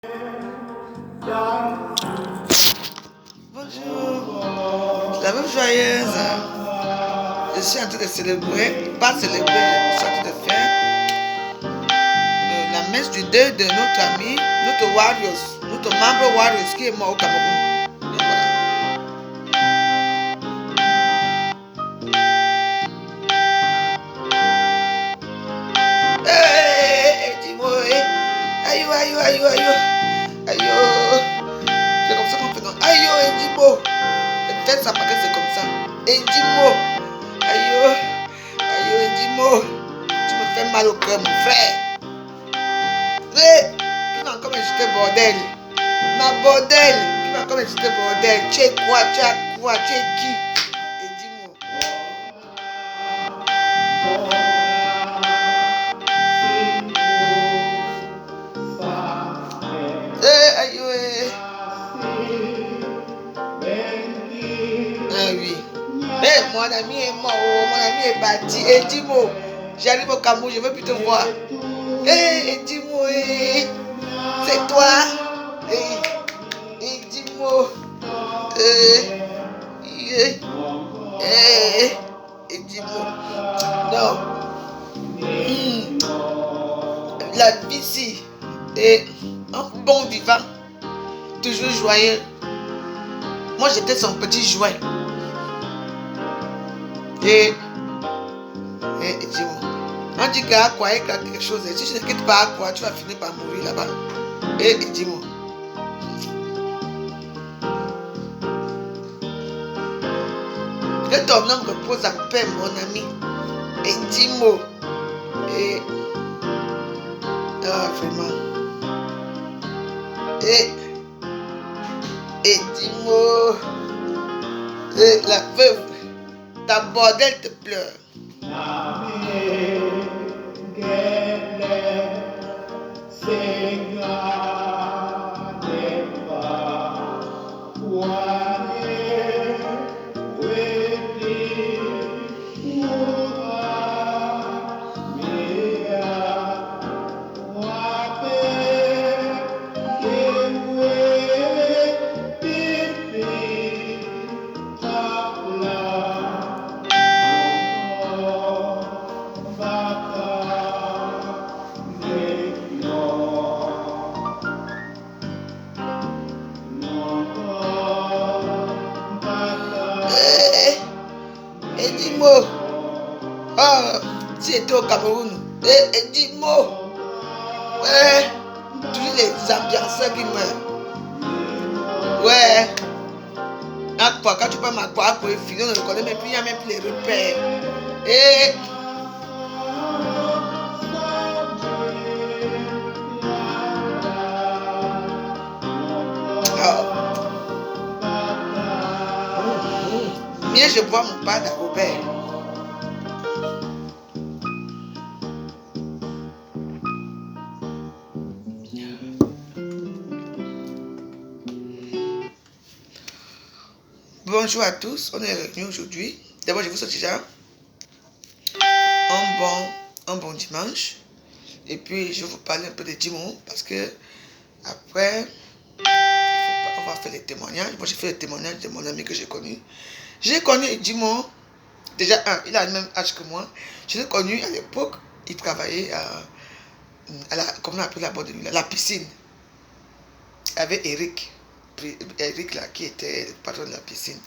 Bonjour, la veuve joyeuse. Je suis en train de célébrer, pas célébrer, je suis en train de faire la messe du deuil de notre ami, notre Warriors, notre membre Warriors qui est mort au Cameroun. Et voilà. Dis-moi, aïe, aïe, aïe, aïe, aïe, c'est comme ça qu'on fait, non? Aïe, dis-moi, peut-être ça paraît que c'est comme ça. Et dis-moi, aïe, aïe, dis-moi, tu me fais mal au cœur, mon frère. Qui m'a encore insulté bordel? Ma bordel, qui m'a encore insulté bordel? Tu es quoi? Tu as quoi? Tu es qui? Et dis-moi. Aïe, ah oui. Mon ami est mort, mon ami est parti. Et dis-moi, j'arrive au Cameroun, je veux plus te voir. Et dis-moi, c'est toi. Et dis-moi. Et dis-moi. Non. La vie ici est un bon vivant, toujours joyeux. Moi j'étais son petit jouet. Et dis-moi. On dit qu'à quoi il y a quelque chose. Si tu ne quittes pas à quoi, tu vas finir par mourir là-bas. Et dis-moi. Que ton homme repose en paix, mon ami. Et dis-moi. Vraiment. Et dis-moi. La veuve, ta bordel te pleure. Et dis-moi. Si j'étais au Cameroun. Et dis-moi. Ouais. Toujours les ambianceurs qui meurent. Ouais. Quand tu peux m'accroire pour les filles, on ne le connaît même plus, il n'y a même plus les repères. Et mieux je bois mon pas d'Arobert. Bonjour à tous, on est réunis aujourd'hui. D'abord, je vous souhaite déjà un bon dimanche. Et puis, je vais vous parler un peu de Dimon parce que après, on va faire les témoignages. Moi, j'ai fait les témoignages de mon ami que j'ai connu. J'ai connu Dimon, déjà, il a le même âge que moi. Je l'ai connu à l'époque, il travaillait à la, comment on appelle là-bas de lui, la piscine. Avec Eric. Eric là, qui était le patron de la piscine.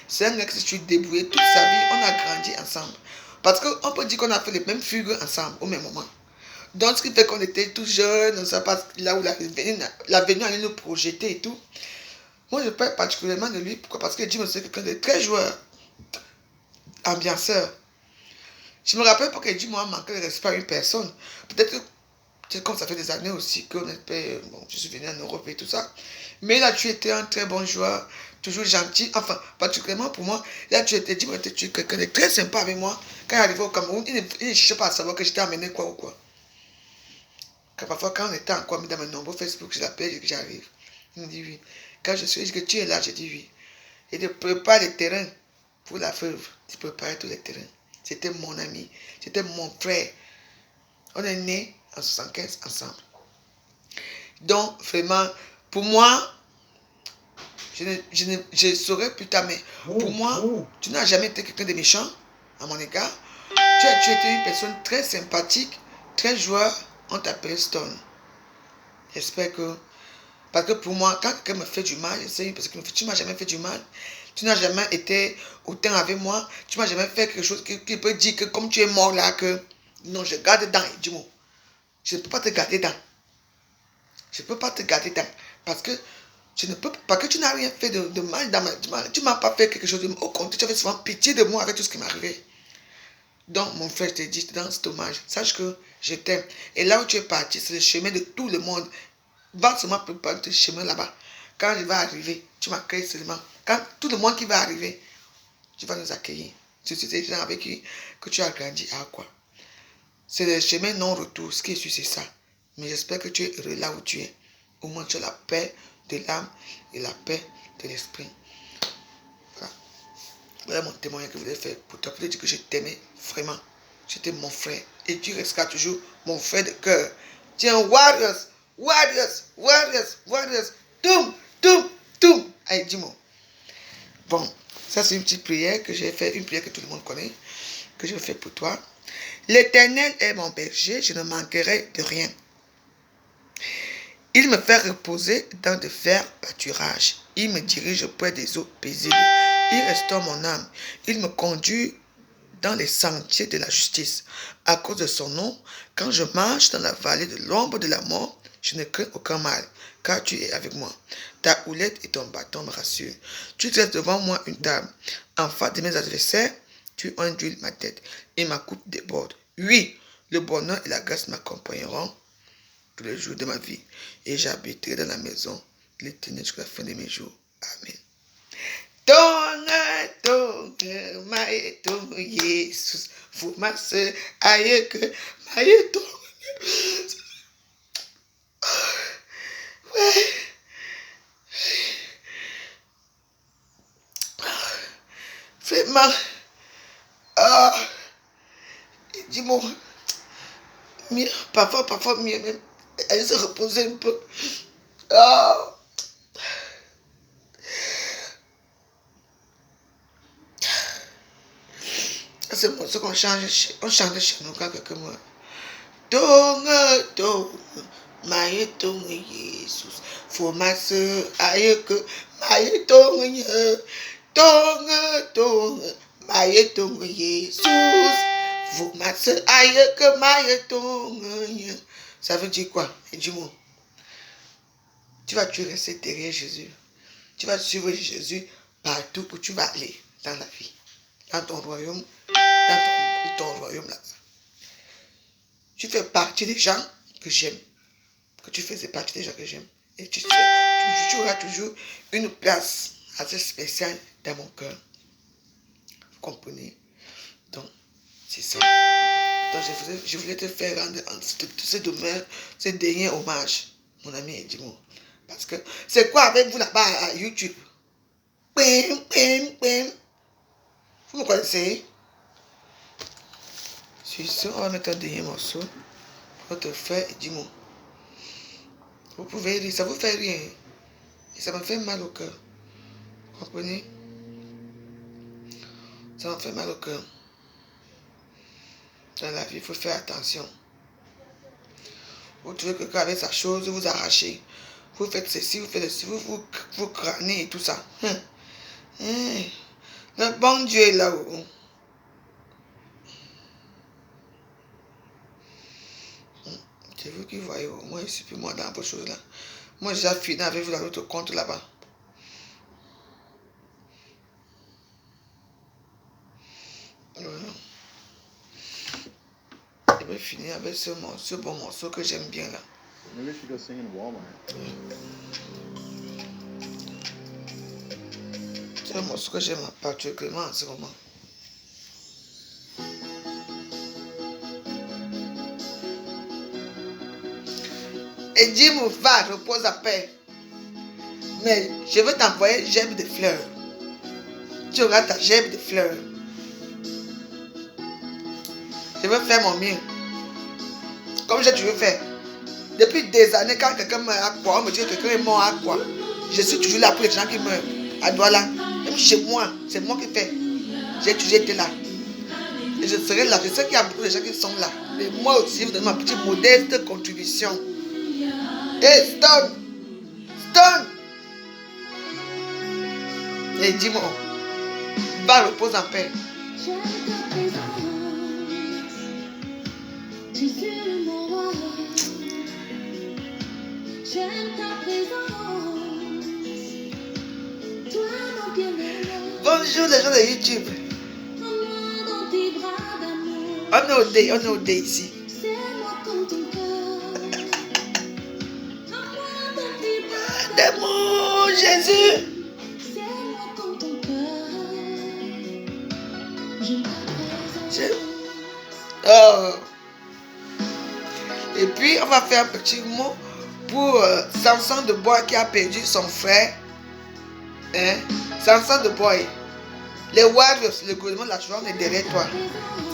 C'est un mec qui s'est débrouillé toute sa vie. On a grandi ensemble. Parce qu'on peut dire qu'on a fait les mêmes fugues ensemble au même moment. Donc, ce qui fait qu'on était tout jeunes, on ne sait pas là où l'avenir allait nous projeter et tout. Moi, je parle particulièrement de lui. Pourquoi? Parce que Jim, c'est quelqu'un de très joueur, ambianceur. Je me rappelle pas que Jim a manqué de respect à une personne. Peut-être que, comme ça fait des années aussi qu'on était, bon, je suis venu en Europe et tout ça. Mais là, tu étais un très bon joueur, toujours gentil. Enfin, particulièrement pour moi, là, tu étais quelqu'un de très sympa avec moi. Quand il arrivait au Cameroun, il ne cherchait pas à savoir que j'étais amené quoi ou quoi. Parfois, quand on était encore mis dans mon nombre Facebook, je l'appelle, je dis que j'arrive. Il me dit oui. Quand je suis, je dis que tu es là, je dis oui. Et il prépare les terrains pour la veuve. Il préparait tous les terrains. C'était mon ami, c'était mon frère. On est nés en 75 ensemble. Donc, vraiment, pour moi, je saurais plus tard, mais pour moi, tu n'as jamais été quelqu'un de méchant à mon égard. Tu étais une personne très sympathique, très joueur. On t'appelle Stone. J'espère que... Parce que pour moi, quand quelqu'un me fait du mal, parce que tu ne m'as jamais fait du mal. Tu n'as jamais été autant avec moi. Tu ne m'as jamais fait quelque chose qui peut dire que comme tu es mort là, que... Non, je garde dedans, dis-moi. Je ne peux pas te garder dedans. Je ne peux pas te garder dedans. Parce que je ne peux pas, parce que tu n'as rien fait de mal dans ma... Tu ne m'as pas fait quelque chose de... Au contraire, tu avais souvent pitié de moi avec tout ce qui m'arrivait. Donc, mon frère, je te dis, dans cet hommage, sache que je t'aime. Et là où tu es parti, c'est le chemin de tout le monde. Va seulement préparer ce chemin là-bas. Quand je vais arriver, tu m'accueilles seulement. Quand tout le monde qui va arriver, tu vas nous accueillir. C'est ces gens avec qui que tu as grandi à quoi. C'est le chemin non-retour. Ce qui est sûr, c'est ça. Mais j'espère que tu es heureux là où tu es. Au moins, tu as la paix de l'âme et la paix de l'esprit. Voilà. Voilà mon témoignage que je voulais faire pour toi. Pour te dire que je t'aimais vraiment. J'étais mon frère. Et tu resteras toujours mon frère de cœur. Tiens, warriors, warriors, warriors, warriors. Toum, toum, toum. Allez, dis-moi. Bon, ça c'est une petite prière que j'ai fait. Une prière que tout le monde connaît. Que je fais pour toi. L'Éternel est mon berger, je ne manquerai de rien. Il me fait reposer dans de verts pâturages. Il me dirige près des eaux paisibles. Il restaure mon âme. Il me conduit dans les sentiers de la justice. À cause de son nom, quand je marche dans la vallée de l'ombre de la mort, je ne crains aucun mal, car tu es avec moi. Ta houlette et ton bâton me rassurent. Tu dresses devant moi une table. En face de mes adversaires, tu induis ma tête et ma coupe déborde. Oui, le bonheur et la grâce m'accompagneront tous les jours de ma vie. Et j'habiterai dans la maison de l'Éternel jusqu'à la fin de mes jours. Amen. Tonga, maïton, Jesus, vous ma soeur, aïe que, maïton. Ouais. Vraiment. Ah. Dis-moi. Parfois, mieux même. Elle se reposer un peu. Ah. C'est pour ça qu'on chante chez nous quand quelqu'un meurt. Tonga, maïton, Jesus, faut ma soeur, aïe que, maïton, tonga, maïton, Jesus, faut ma soeur, aïe que, maïton. Ça veut dire quoi? Dis-moi. Tu vas tu rester derrière Jésus. Tu vas suivre Jésus partout où tu vas aller dans la vie. Dans ton royaume, dans ton royaume là. Tu fais partie des gens que j'aime. Que tu faisais partie des gens que j'aime. Et tu auras toujours une place assez spéciale dans mon cœur. Vous comprenez? Donc, c'est ça. Donc, je voulais te faire rendre ce dernier hommage, mon ami Edimo. Parce que, c'est quoi avec vous là-bas à YouTube? Bim, bim, bim. Vous me connaissez? Sur ce, on va mettre un dernier morceau pour te faire Edimo. Vous pouvez rire, ça vous fait rien. Et ça me fait mal au cœur. Vous comprenez? Ça me fait mal au cœur. Dans la vie, il faut faire attention. Vous trouvez que quelqu'un avec sa chose, vous arrachez. Vous faites ceci, vous faites ceci, vous crânez et tout ça. Le bon Dieu est là-haut. C'est vous qui voyez au moins ici, puis moi dans vos choses là. Moi j'ai déjà fini avec vous dans l'autre compte là-bas. Voilà. Je vais finir avec ce bon morceau que j'aime bien là. Maybe we should go sing in Walmart. C'est un morceau que j'aime particulièrement en ce moment. Et dis-moi, va, repose à paix. Mais je veux t'envoyer gerbe de fleurs. Tu auras ta gerbe de fleurs. Je veux faire mon mieux. Comme j'ai toujours fait. Depuis des années, quand quelqu'un meurt à quoi, on me dit que quelqu'un est mort à quoi. Je suis toujours là pour les gens qui meurent. À Douala. Même chez moi, c'est moi qui fais. J'ai toujours été là. Et je serai là. Je sais qu'il y a beaucoup de gens qui sont là. Et moi aussi, je donne ma petite modeste contribution. Hey, Stone! Stone! Et dis-moi, va repose en paix. Bonjour les gens de YouTube. On est au dé ici. Mon Jésus. Oh. Et puis on va faire un petit mot pour Samson de Bois qui a perdu son frère. Hein? Samson de Bois. Les Warriors, le gouvernement de la Chouane est derrière toi.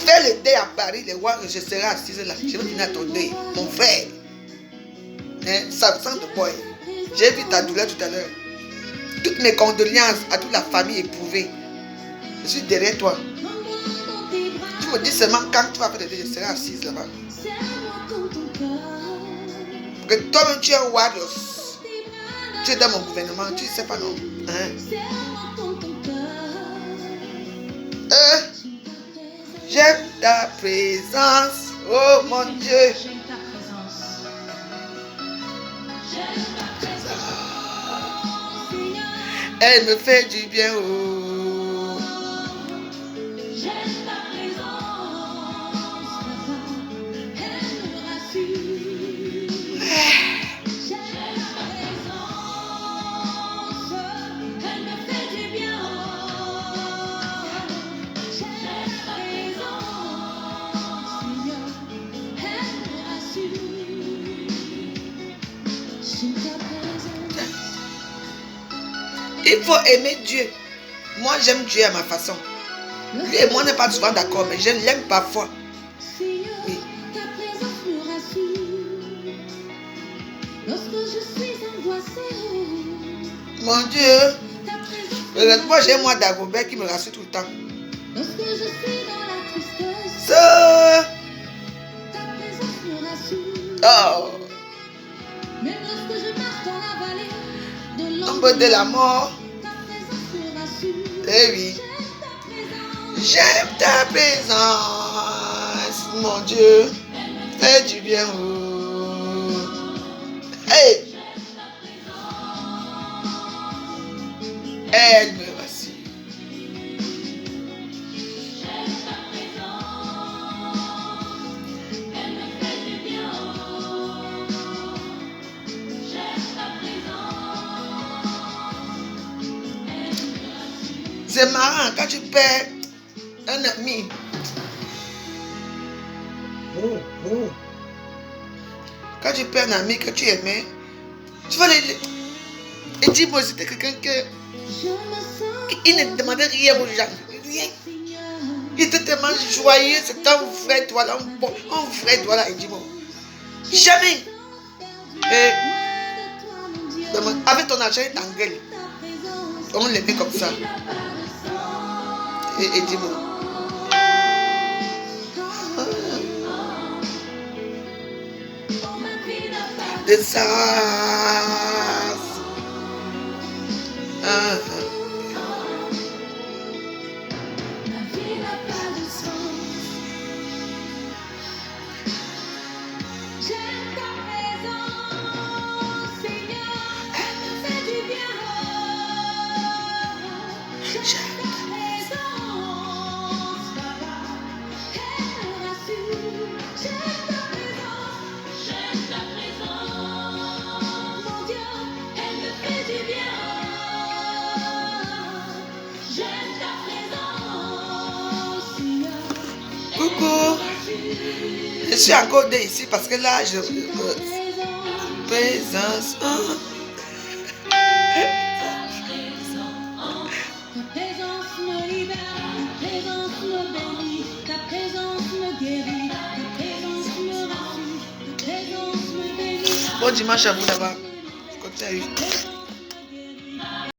Fais le dé à Paris, les Warriors, je serai assise là. Je vais venir à ton dé, mon frère. Hein? Samson de Bois. J'ai vu ta douleur tout à l'heure. Toutes mes condoléances à toute la famille éprouvée. Je suis derrière toi. Tu me dis seulement quand tu vas faire le dé, je serai assise là-bas. Que toi-même tu es un Warriors. Tu es dans mon gouvernement, tu ne sais pas non. Hein? J'aime ta présence, oh mon Dieu. Elle me fait du bien, oh. J'aime ta présence, elle me rassure. J'aime ta présence, elle me fait du bien, oh. J'aime ta présence, elle me rassure. J'aime ta présence. Il faut aimer Dieu. Moi, j'aime Dieu à ma façon. Lui et moi, on n'est pas souvent d'accord, mais je l'aime parfois. Oui. Mon Dieu. Moi, j'ai moi Dagobert qui me rassure tout le temps. Oh. Ombre de la mort. Eh oui. J'aime ta présence, mon Dieu. Fais du bien. Oh. Hey. Elle me rassure. C'est marrant quand tu perds un ami. Quand tu perds un ami que tu aimais, tu vas les... Et dis-moi, c'était quelqu'un que... Il ne demandait rien aux gens. Rien. Il était tellement joyeux. C'était un vrai toi là. Un vrai toi là. Et dis-moi. Jamais. Et... avec ton argent, il t'engueule. On l'aimait comme ça. Et dis-moi. De ça. Coucou, je suis encore ici parce que là, je... présence. Bon dimanche à vous là-bas. Continuez à vivre.